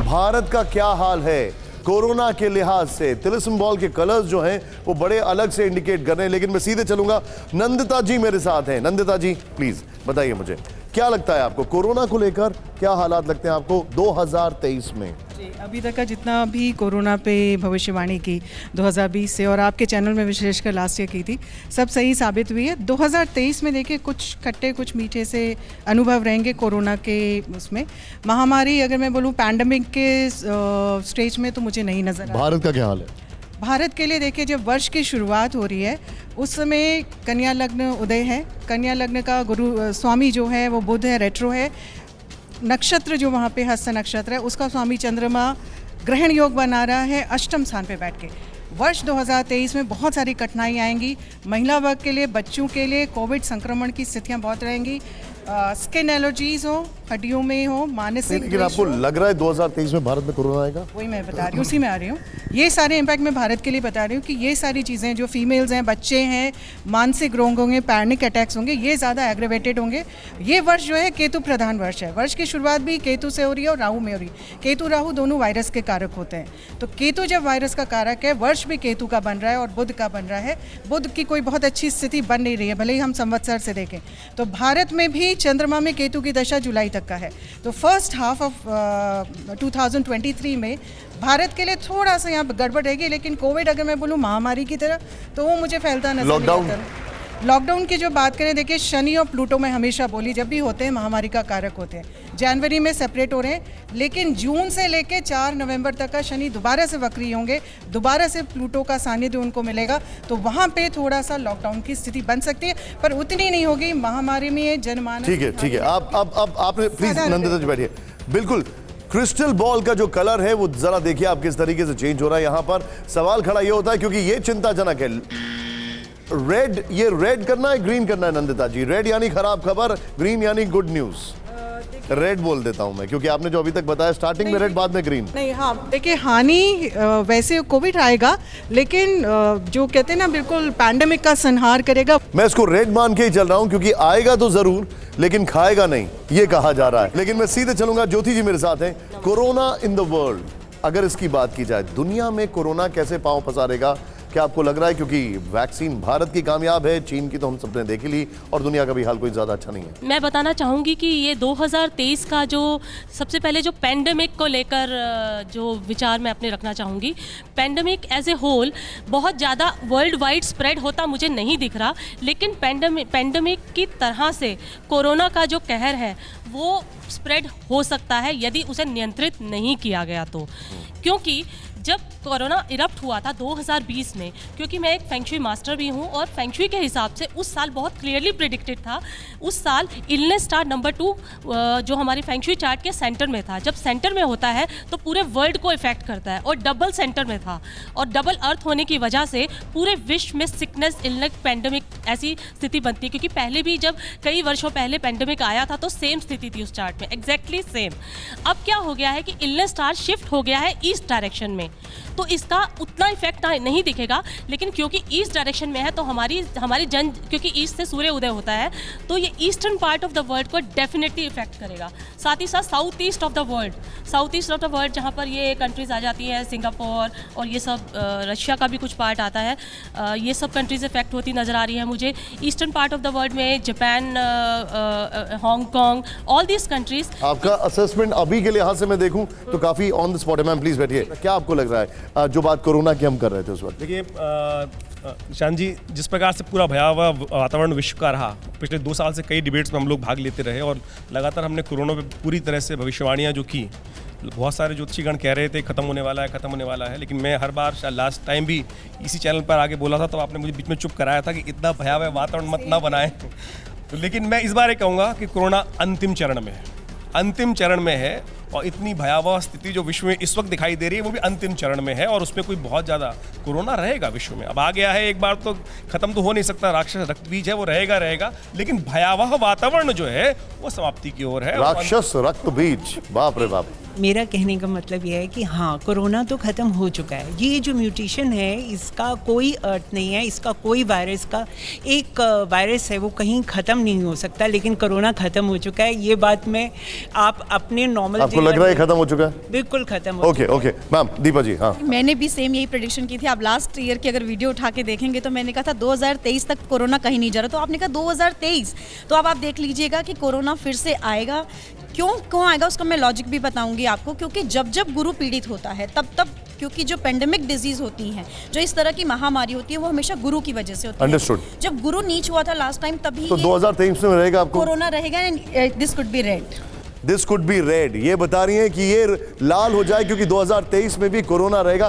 भारत का क्या हाल है कोरोना के लिहाज से। तिलिस्म बॉल के कलर्स जो हैं वो बड़े अलग से इंडिकेट कर रहे हैं, लेकिन मैं सीधे चलूंगा, नंदिता जी मेरे साथ हैं। नंदिता जी प्लीज बताइए मुझे क्या लगता है आपको कोरोना को लेकर, क्या हालात लगते हैं आपको 2023 में? जी, अभी तक का जितना भी कोरोना पे भविष्यवाणी की 2020 से और आपके चैनल में विशेषकर लास्ट ईयर की थी, सब सही साबित हुई है। 2023 में देखिए कुछ खट्टे कुछ मीठे से अनुभव रहेंगे कोरोना के। उसमें महामारी अगर मैं बोलूँ पैंडेमिक के स्टेज में तो मुझे नहीं नज़र आ रहा। भारत का क्या हाल है? भारत के लिए देखिए जब वर्ष की शुरुआत हो रही है उस समय कन्या लग्न उदय है। कन्या लग्न का गुरु स्वामी जो है वो बुध है, रेट्रो है। नक्षत्र जो वहाँ पे हस्त नक्षत्र है उसका स्वामी चंद्रमा ग्रहण योग बना रहा है अष्टम स्थान पे बैठ के। वर्ष 2023 में बहुत सारी कठिनाई आएंगी महिला वर्ग के लिए, बच्चों के लिए। कोविड संक्रमण की स्थितियाँ बहुत रहेंगी, स्किन एलर्जीज हो, हड्डियों में हो, मानसिक। लेकिन आपको लग रहा है 2023 में भारत में कोरोना आएगा? वही मैं बता रही हूँ, उसी में आ रही हूँ। ये सारे इम्पैक्ट मैं भारत के लिए बता रही हूँ कि ये सारी चीज़ें जो फीमेल्स हैं, बच्चे हैं, मानसिक रोग होंगे, पैनिक अटैक्स होंगे, ये ज़्यादा एग्रेवेटेड होंगे। ये वर्ष जो है केतु प्रधान वर्ष है। वर्ष की शुरुआत भी केतु से हो रही है और राहु में हो रही है। केतु राहु दोनों वायरस के कारक होते हैं, तो केतु जब वायरस का कारक है, वर्ष भी केतु का बन रहा है और बुध का बन रहा है। बुध की कोई बहुत अच्छी स्थिति बन नहीं रही है, भले ही हम संवत्सर से देखें तो। भारत में भी चंद्रमा में केतु की दशा जुलाई तक का है, तो फर्स्ट हाफ ऑफ 2023 में भारत के लिए थोड़ा सा यहाँ गड़बड़ रहेगी। लेकिन कोविड अगर मैं बोलूँ महामारी की तरह तो वो मुझे फैलता नजर नहीं आता। लॉकडाउन की जो बात करें, देखिए शनि और प्लूटो में हमेशा बोली जब भी होते हैं महामारी का कारक होते हैं। जनवरी में सेपरेट हो रहे हैं, लेकिन जून से लेके 4 नवंबर तक का शनि दोबारा से वक्री होंगे, दोबारा से प्लूटो का सानिध्य उनको मिलेगा, तो वहाँ पे थोड़ा सा लॉकडाउन की स्थिति बन सकती है, पर उतनी नहीं होगी। महामारी में जनमानस। ठीक है ठीक है, आपने प्लीज नंदिता जी बैठिए। बिल्कुल, क्रिस्टल बॉल का जो कलर है वो जरा देखिए आप किस तरीके से चेंज हो रहा है। यहाँ पर सवाल खड़ा ये होता है क्योंकि ये चिंताजनक है। रेड, ये रेड करना है ग्रीन करना है नंदिता जी? रेड यानी खराब खबर, ग्रीन यानी गुड न्यूज। रेड बोल देता हूं मैं क्योंकि आपने जो अभी तक बताया स्टार्टिंग में रेड बाद में ग्रीन। नहीं, हाँ देखिए हानि वैसे कोविड आएगा, लेकिन जो कहते हैं ना बिल्कुल पैंडेमिक का संहार करेगा। मैं इसको रेड मान के ही चल रहा हूं क्योंकि आएगा तो जरूर लेकिन खाएगा नहीं, ये कहा जा रहा है। लेकिन मैं सीधे चलूंगा, ज्योति जी मेरे साथ हैं। कोरोना इन द वर्ल्ड, अगर इसकी बात की जाए दुनिया में कोरोना कैसे पांव पसारेगा, क्या आपको लग रहा है? क्योंकि वैक्सीन भारत की कामयाब है, चीन की तो हम सबने देख ली और दुनिया का भी हाल कोई ज़्यादा अच्छा नहीं है। मैं बताना चाहूँगी कि ये 2023 का जो सबसे पहले जो पैंडेमिक को लेकर जो विचार मैं अपने रखना चाहूँगी, पैंडेमिक एज ए होल बहुत ज़्यादा वर्ल्ड वाइड स्प्रेड होता मुझे नहीं दिख रहा, लेकिन पैंडेमिक की तरह से कोरोना का जो कहर है वो स्प्रेड हो सकता है यदि उसे नियंत्रित नहीं किया गया तो। क्योंकि जब कोरोना इरप्ट हुआ था 2020 में, क्योंकि मैं एक फेंगशुई मास्टर भी हूँ और फेंगशुई के हिसाब से उस साल बहुत क्लियरली प्रेडिक्टेड था। उस साल इलनेस स्टार नंबर 2 जो हमारी फेंगशुई चार्ट के सेंटर में था। जब सेंटर में होता है तो पूरे वर्ल्ड को इफेक्ट करता है, और डबल सेंटर में था और डबल अर्थ होने की वजह से पूरे विश्व में सिकनेस, इलनेस, पैंडेमिक ऐसी स्थिति बनती है। क्योंकि पहले भी जब कई वर्षों पहले पैंडेमिक आया था तो सेम स्थिति थी उस चार्ट में, एग्जैक्टली सेम। अब क्या हो गया है कि इलनेस स्टार शिफ्ट हो गया है ईस्ट डायरेक्शन में, तो इसका उतना इफेक्ट नहीं दिखेगा। लेकिन क्योंकि ईस्ट डायरेक्शन में है तो हमारी क्योंकि ईस्ट से सूर्य उदय होता है तो ये eastern part of the world को डेफिनेटली इफेक्ट करेगा। साथ ही साथ south east of the world जहाँ पर ये कंट्रीज आ जाती हैं, सिंगापुर और ये सब, रशिया का भी कुछ पार्ट आता है, ये सब कंट्रीज इफेक्ट होती नज़र आ रही है मुझे। Eastern part of the world में Japan, Hong Kong, all these countries. आपका असेसमेंट अभी के लिहाज से मैं देखूं तो काफी ऑन द स्पॉट है। मैम प्लीज बैठिए। क्या आपको लग रहा है जो बात कोरोना की हम कर रहे थे उस वक्त? देखिए निशान जी, जिस प्रकार से पूरा भयावह वातावरण विश्व का रहा, पिछले 2 साल से कई डिबेट्स में हम लोग भाग लेते रहे और लगातार हमने कोरोना पे पूरी तरह से भविष्यवाणियां जो की। बहुत सारे ज्योतिषीगण कह रहे थे खत्म होने वाला है, लेकिन मैं हर बार लास्ट टाइम भी इसी चैनल पर आगे बोला था तो आपने मुझे बीच में चुप कराया था कि इतना भयावह वातावरण मत ना बनाएं। तो लेकिन मैं इस बार ये कहूँगा कि कोरोना अंतिम चरण में है और इतनी भयावह स्थिति जो विश्व में इस वक्त दिखाई दे रही है वो भी अंतिम चरण में है और उसमें कोई बहुत ज़्यादा कोरोना रहेगा विश्व में। अब आ गया है, एक बार तो खत्म तो हो नहीं सकता, राक्षस रक्त बीज है वो रहेगा, लेकिन भयावह वातावरण जो है वो समाप्ति की ओर है। राक्षस रक्त बीज, बाप रे बाप। मेरा कहने का मतलब यह है कि हाँ, कोरोना तो ख़त्म हो चुका है। ये जो म्यूटेशन है इसका कोई अर्थ नहीं है, इसका कोई वायरस का एक वायरस है वो कहीं ख़त्म नहीं हो सकता, लेकिन कोरोना ख़त्म हो चुका है। ये बात में आप अपने नॉर्मल, आपको लग रहा है खत्म हो चुका है? बिल्कुल ख़त्म हो ओके ओके मैम, दीपा जी। हाँ, मैंने भी सेम यही प्रेडिक्शन की थी। आप लास्ट ईयर की अगर वीडियो उठा के देखेंगे तो मैंने कहा था 2023 तक कोरोना कहीं नहीं जा रहा, तो आपने कहा 2023, तो अब आप देख लीजिएगा कि कोरोना फिर से आएगा। क्यों आएगा उसका मैं लॉजिक भी बताऊंगी आपको, क्योंकि जब जब गुरु पीड़ित होता है तब क्योंकि जो पेंडेमिक डिजीज होती हैं, जो इस तरह की महामारी होती है, वो हमेशा गुरु की वजह से होती है। अंडरस्टूड। जब गुरु नीच हुआ था लास्ट टाइम तभी तो 2023 में रहेगा आपको कोरोना रहेगा, and this could be red. This could be red, ये बता रही हैं कि ये लाल हो जाए क्योंकि 2023 में भी कोरोना रहेगा।